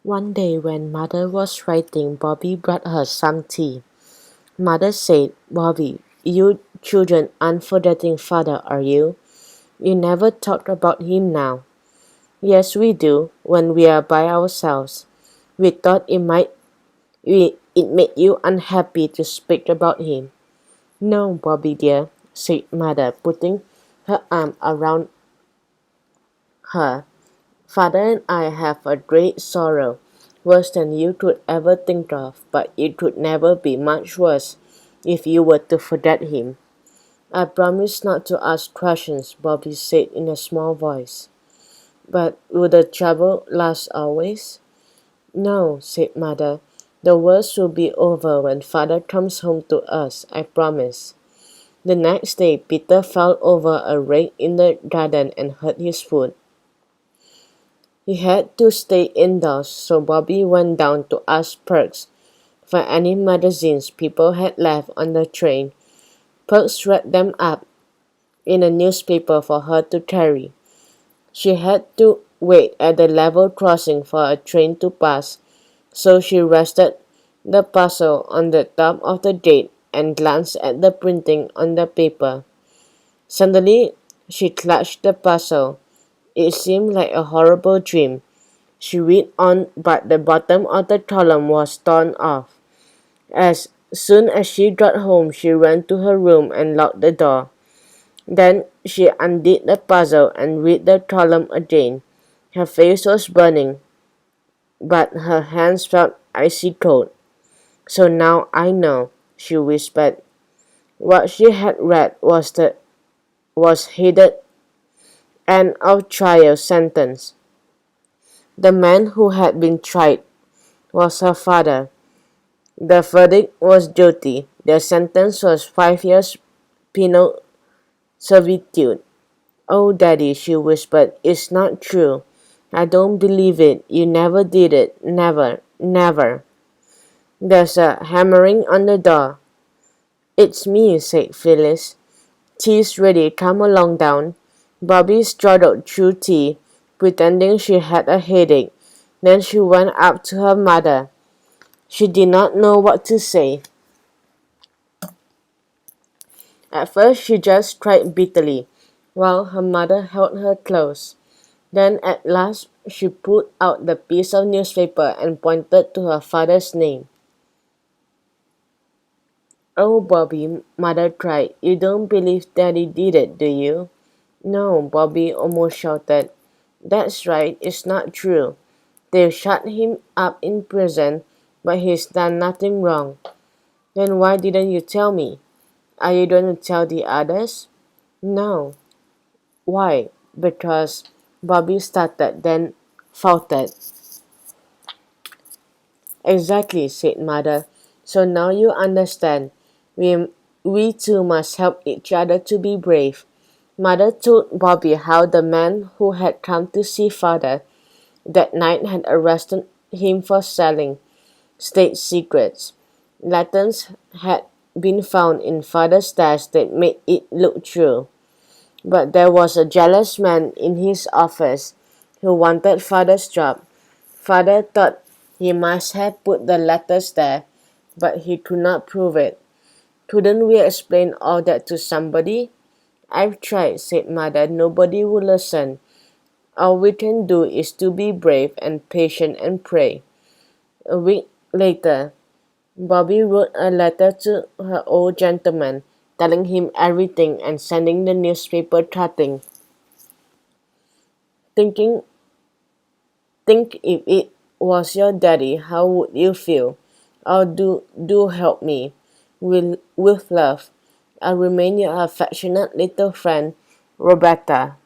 One day when Mother was writing, Bobby brought her some tea. Mother said, "Bobby, you children aren't forgetting Father, are you? You never talk about him now." "Yes, we do, when we are by ourselves. We thought it made you unhappy to speak about him." "No, Bobby dear," said Mother, putting her arm around her. "Father and I have a great sorrow, worse than you could ever think of, but it could never be much worse if you were to forget him." "I promise not to ask questions," Bobby said in a small voice. "But will the trouble last always?" "No," said Mother. "The worst will be over when Father comes home to us, I promise." The next day, Peter fell over a rake in the garden and hurt his foot. He had to stay indoors, so Bobby went down to ask Perks for any magazines people had left on the train. Perks read them up in a newspaper for her to carry. She had to wait at the level crossing for a train to pass, so she rested the parcel on the top of the gate and glanced at the printing on the paper. Suddenly, she clutched the parcel. It seemed like a horrible dream. She read on, but the bottom of the column was torn off. As soon as she got home, she ran to her room and locked the door. Then she undid the puzzle and read the column again. Her face was burning, but her hands felt icy cold. "So now I know," she whispered. What she had read was headed "End of Trial Sentence." The man who had been tried was her father. The verdict was guilty. The sentence was 5 years penal servitude. "Oh, Daddy," she whispered, "it's not true. I don't believe it. You never did it. Never. Never." There's a hammering on the door. "It's me," said Phyllis. "Tea's ready. Come along down." Bobby struggled through tea, pretending she had a headache. Then she went up to her mother. She did not know what to say. At first she just cried bitterly, while her mother held her close. Then at last she pulled out the piece of newspaper and pointed to her father's name. "Oh, Bobby," Mother cried, "you don't believe Daddy did it, do you?" "No," Bobby almost shouted. "That's right, it's not true. They've shut him up in prison, but he's done nothing wrong." "Then why didn't you tell me?" "Are you going to tell the others?" "No." "Why?" "Because," Bobby started, then faltered. "Exactly," said Mother. "So now you understand. We too must help each other to be brave." Mother told Bobby how the man who had come to see Father that night had arrested him for selling state secrets. Letters had been found in Father's desk that made it look true. But there was a jealous man in his office who wanted Father's job. Father thought he must have put the letters there, but he could not prove it. "Couldn't we explain all that to somebody?" "I've tried," said Mother. "Nobody will listen. All we can do is to be brave and patient and pray." A week later, Bobby wrote a letter to her old gentleman, telling him everything and sending the newspaper cutting. Thinking, "Think if it was your daddy, how would you feel? Oh, do help me. With love, I remain your affectionate little friend, Roberta."